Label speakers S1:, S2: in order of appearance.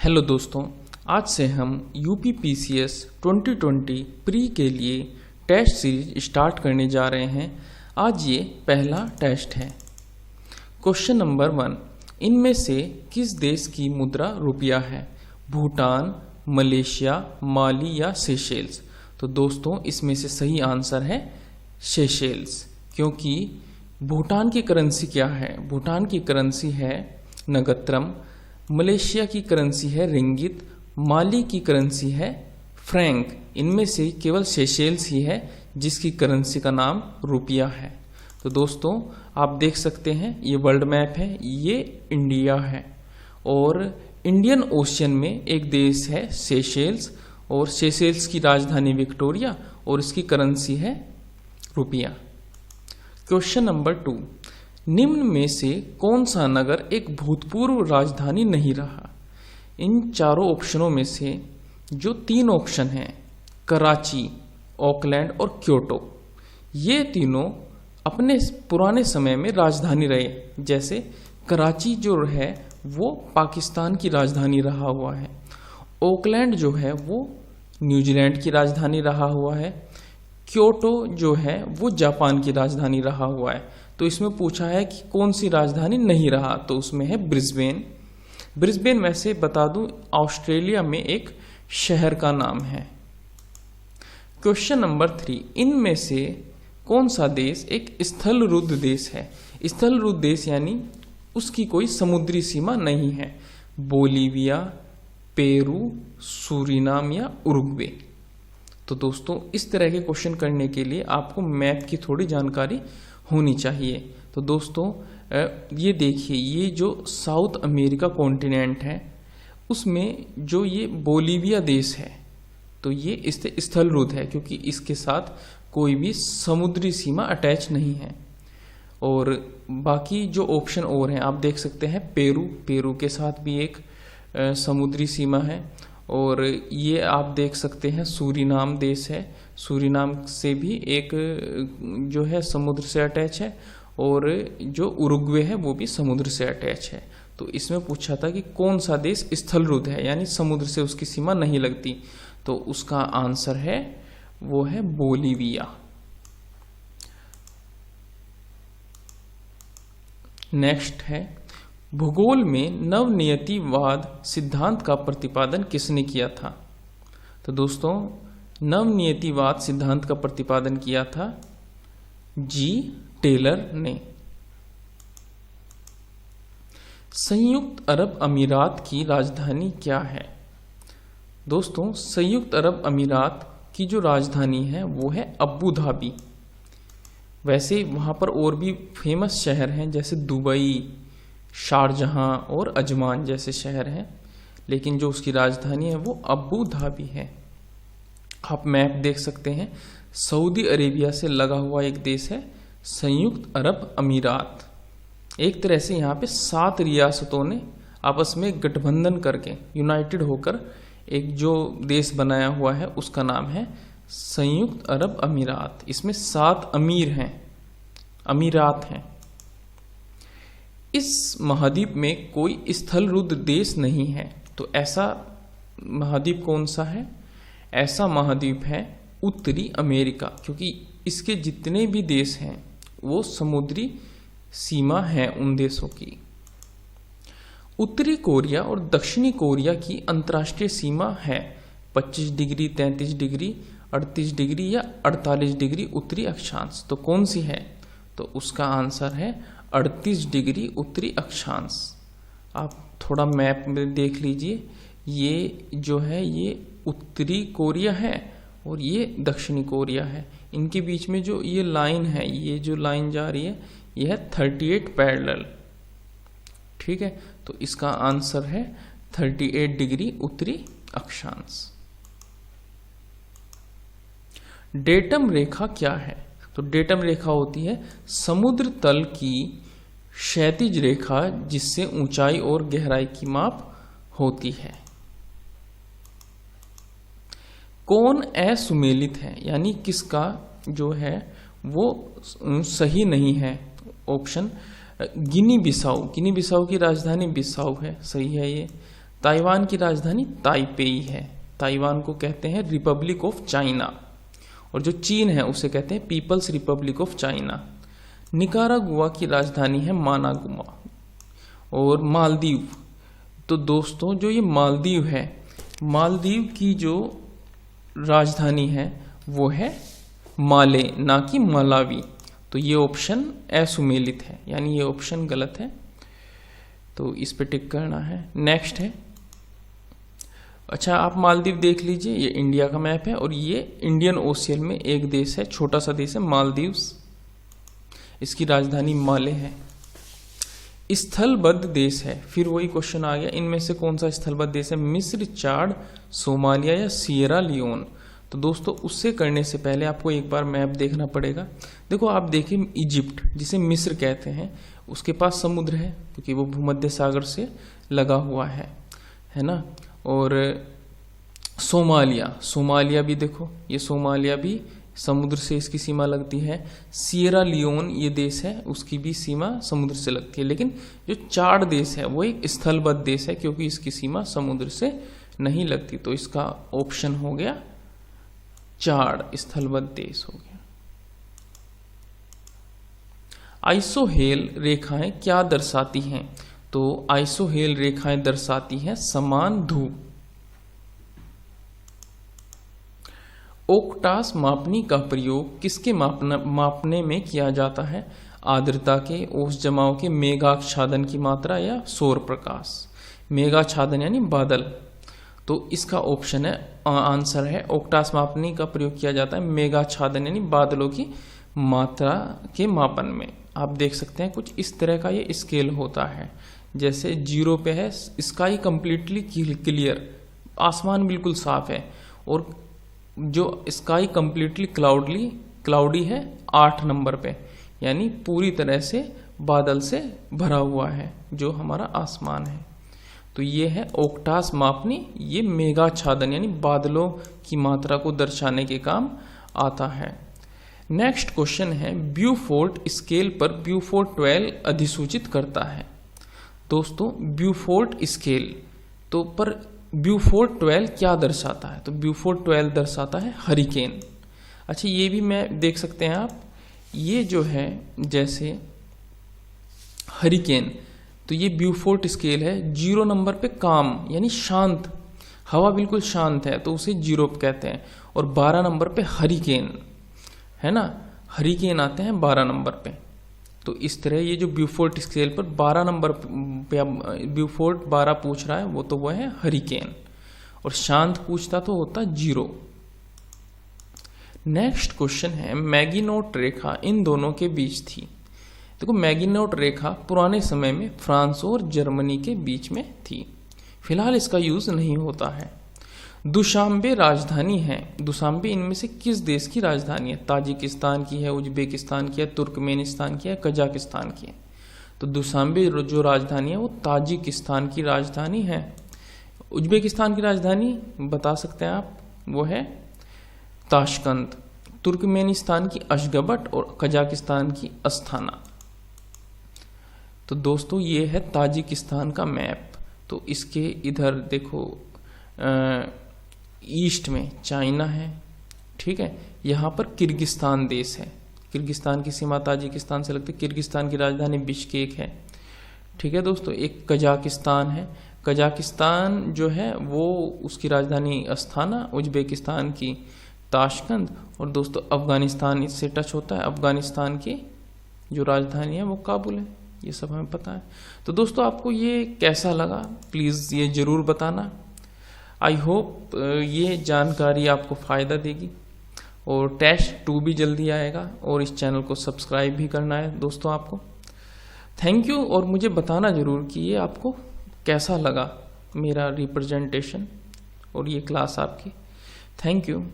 S1: Hello दोस्तों, आज से हम UPPCS 2020 प्री के लिए टेस्ट सीरीज स्टार्ट करने जा रहे हैं। आज ये पहला टेस्ट है। क्वेश्चन नंबर 1, इनमें से किस देश की मुद्रा रुपया है? भूटान, मलेशिया, माली या सेशेल्स? तो दोस्तों इसमें से सही आंसर है सेशेल्स, क्योंकि भूटान की करेंसी क्या है? भूटान की करेंसी है नगत्रम, मलेशिया की करेंसी है रिंगित, माली की करेंसी है फ्रैंक। इनमें से केवल सेशेल्स ही है जिसकी करेंसी का नाम रुपया है। तो दोस्तों आप देख सकते हैं ये वर्ल्ड मैप है, ये इंडिया है और इंडियन ओशियन में एक देश है सेशेल्स, और सेशेल्स की राजधानी विक्टोरिया और इसकी करेंसी है रुपया। क्वेश्चन नंबर 2, निम्न में से कौन सा नगर एक भूतपूर्व राजधानी नहीं रहा? इन चारों ऑप्शनों में से जो 3 ऑप्शन हैं, कराची, ऑकलैंड और क्योटो, ये तीनों अपने पुराने समय में राजधानी रहे। जैसे कराची जो है वो पाकिस्तान की राजधानी रहा हुआ है, ऑकलैंड जो है वो न्यूजीलैंड की राजधानी रहा हुआ है, क्योटो जो है वो जापान की राजधानी रहा हुआ है। तो इसमें पूछा है कि कौन सी राजधानी नहीं रहा, तो उसमें है ब्रिस्बेन। ब्रिस्बेन वैसे बता दूं ऑस्ट्रेलिया में एक शहर का नाम है। क्वेश्चन नंबर 3, इनमें से कौन सा देश एक स्थलरुद्ध देश है? स्थलरुद्ध देश यानी उसकी कोई समुद्री सीमा नहीं है। बोलीविया, पेरू, सूरीनाम या उरुग्वे? तो दोस्तों इस तरह के क्वेश्चन करने के लिए आपको मैप की थोड़ी जानकारी होनी चाहिए। तो दोस्तों ये देखिए, ये जो साउथ अमेरिका कॉन्टिनेंट है उसमें जो ये बोलीविया देश है तो ये स्थलरुद्ध है, क्योंकि इसके साथ कोई भी समुद्री सीमा अटैच नहीं है। और बाकी जो ऑप्शन और हैं आप देख सकते हैं, पेरू के साथ भी एक समुद्री सीमा है, और ये आप देख सकते हैं सूरीनाम देश है, सूरीनाम से भी एक जो है समुद्र से अटैच है, और जो उरुग्वे है वो भी समुद्र से अटैच है। तो इसमें पूछा था कि कौन सा देश स्थलरुद्ध है यानी समुद्र से उसकी सीमा नहीं लगती, तो उसका आंसर है वो है बोलीविया। नेक्स्ट है, भूगोल में नवनियतिवाद सिद्धांत का प्रतिपादन किसने किया था? तो दोस्तों नवनियतिवाद सिद्धांत का प्रतिपादन किया था जी टेलर ने। संयुक्त अरब अमीरात की राजधानी क्या है? दोस्तों संयुक्त अरब अमीरात की जो राजधानी है वो है अबू धाबी। वैसे वहां पर और भी फेमस शहर हैं जैसे दुबई, शारजहां और अजमान जैसे शहर हैं, लेकिन जो उसकी राजधानी है वो अबू धाबी है। आप मैप देख सकते हैं, सऊदी अरेबिया से लगा हुआ एक देश है संयुक्त अरब अमीरात। एक तरह से यहाँ पे 7 रियासतों ने आपस में गठबंधन करके यूनाइटेड होकर एक जो देश बनाया हुआ है उसका नाम है संयुक्त अरब अमीरात। इसमें 7 अमीरात हैं। इस महाद्वीप में कोई स्थलरुद्ध देश नहीं है, तो ऐसा महाद्वीप कौन सा है? ऐसा महाद्वीप है उत्तरी अमेरिका, क्योंकि इसके जितने भी देश हैं वो समुद्री सीमा है उन देशों की। उत्तरी कोरिया और दक्षिणी कोरिया की अंतर्राष्ट्रीय सीमा है 25 डिग्री, 33 डिग्री, 38 डिग्री या 48 डिग्री उत्तरी अक्षांश। तो कौन सी है? तो उसका आंसर है 38 डिग्री उत्तरी अक्षांश। आप थोड़ा मैप में देख लीजिए, ये जो है ये उत्तरी कोरिया है और ये दक्षिणी कोरिया है। इनके बीच में जो ये लाइन है, ये जो लाइन जा रही है ये है 38 पैरेलल। ठीक है, तो इसका आंसर है 38 डिग्री उत्तरी अक्षांश। डेटम रेखा क्या है? तो डेटम रेखा होती है समुद्र तल की क्षैतिज रेखा जिससे ऊंचाई और गहराई की माप होती है। कौन असुमेलित है यानी किसका जो है वो सही नहीं है? ऑप्शन गिनी बिसाऊ, गिनी बिसाऊ की राजधानी बिसाऊ है, सही है ये। ताइवान की राजधानी ताइपेई है। ताइवान को कहते हैं रिपब्लिक ऑफ चाइना, और जो चीन है उसे कहते हैं People's Republic of China. Nicaragua की राजधानी है मानागुआ। और मालदीव, तो दोस्तों जो ये मालदीव है, मालदीव की जो राजधानी है वो है माले, ना कि मलावी। तो ये ऑप्शन असुमेलित है, यानी ये ऑप्शन गलत है, तो इस पे टिक करना है। नेक्स्ट है, अच्छा आप मालदीव देख लीजिए, ये इंडिया का मैप है और ये इंडियन ओशियन में एक देश है, छोटा सा देश है मालदीव्स। इसकी राजधानी माले है। स्थलबद्ध देश है, फिर वही क्वेश्चन आ गया, इनमें से कौन सा स्थलबद्ध देश है? मिस्र, चाड, सोमालिया या सिएरा लियोन। तो दोस्तों उससे करने से पहले आपको एक बार मैप देखना पड़ेगा। देखो आप देखिए, इजिप्ट जिसे मिस्र कहते हैं उसके पास समुद्र है क्योंकि वो भूमध्य सागर से लगा हुआ है ना। और सोमालिया भी देखो, ये सोमालिया भी समुद्र से इसकी सीमा लगती है। सिएरा लियोन ये देश है, उसकी भी सीमा समुद्र से लगती है। लेकिन जो चाड देश है वो एक स्थलबद्ध देश है क्योंकि इसकी सीमा समुद्र से नहीं लगती। तो इसका ऑप्शन हो गया चाड, स्थलबद्ध देश हो गया। आइसोहेल रेखाएं क्या दर्शाती हैं? तो आइसोहेल रेखाएं दर्शाती हैं समान धूप। ओक्टास मापनी का प्रयोग किसके मापने में किया जाता है? आर्द्रता के, ओस जमाव के, मेघाच्छादन की मात्रा या सौर प्रकाश। मेघाच्छादन यानी बादल। तो इसका ऑप्शन है, आंसर है ओक्टास मापनी का प्रयोग किया जाता है मेघाच्छादन यानी बादलों की मात्रा के मापन में। आप देख सकते हैं कुछ इस तरह का ये स्केल होता है, जैसे 0 पे है स्काई कंप्लीटली क्लियर, आसमान बिल्कुल साफ है, और जो स्काई कंप्लीटली क्लाउडी है 8 नंबर पे, यानी पूरी तरह से बादल से भरा हुआ है जो हमारा आसमान है। तो ये है ओक्टास मापनी, ये मेघाच्छादन यानी बादलों की मात्रा को दर्शाने के काम आता है। नेक्स्ट क्वेश्चन है, ब्यूफोर्ट स्केल पर ब्यूफोर्ट 12 अधिसूचित करता है। दोस्तों ब्यूफोर्ट स्केल तो पर ब्यूफोर्ट 12 क्या दर्शाता है? तो ब्यूफोर्ट 12 दर्शाता है हरिकेन। अच्छा ये भी मैं देख सकते हैं आप, ये जो है जैसे हरिकेन, तो ये ब्यूफोर्ट स्केल है। 0 नंबर पे काम यानी शांत, हवा बिल्कुल शांत है तो उसे 0 कहते हैं। और 12 नंबर पे हरिकेन है ना, हरिकेन आते हैं 12 नंबर पे। तो इस तरह ये जो ब्यूफोर्ट स्केल पर 12 नंबर पे ब्यूफोर्ट 12 पूछ रहा है वो तो वो है हरिकेन, और शांत पूछता तो होता 0। नेक्स्ट क्वेश्चन है, मैगिनोट रेखा इन दोनों के बीच थी। देखो मैगिनोट रेखा पुराने समय में फ्रांस और जर्मनी के बीच में थी, फिलहाल इसका यूज नहीं होता है। दुशांबे राजधानी है, दुशांबे इनमें से किस देश की राजधानी है? ताजिकिस्तान की है, उज्बेकिस्तान की है, तुर्कमेनिस्तान की है, कजाकिस्तान की है। तो दुशांबे जो राजधानी है वो ताजिकिस्तान की राजधानी है। उज्बेकिस्तान की राजधानी बता सकते हैं आप, वो है ताशकंद। तुर्कमेनिस्तान की अशगबट और कजाकिस्तान की अस्ताना। तो दोस्तों ये है ताजिकिस्तान का मैप। तो इसके इधर देखो ईस्ट में चाइना है, ठीक है, यहाँ पर किर्गिस्तान देश है, किर्गिस्तान की सीमा ताजिकिस्तान से लगती है। किर्गिस्तान की राजधानी बिश्केक है, ठीक है दोस्तों। एक कजाकिस्तान है, कजाकिस्तान जो है वो उसकी राजधानी अस्ताना, उज्बेकिस्तान की ताशकंद, और दोस्तों अफगानिस्तान इससे टच होता है, अफगानिस्तान की जो राजधानी है वो काबुल है। ये सब हमें पता है। तो दोस्तों आपको ये कैसा लगा प्लीज़ ये ज़रूर बताना। आई होप ये जानकारी आपको फ़ायदा देगी। और टेस्ट 2 भी जल्दी आएगा, और इस चैनल को सब्सक्राइब भी करना है दोस्तों आपको। थैंक यू, और मुझे बताना ज़रूर कि ये आपको कैसा लगा मेरा रिप्रेजेंटेशन और ये क्लास आपकी। Thank you.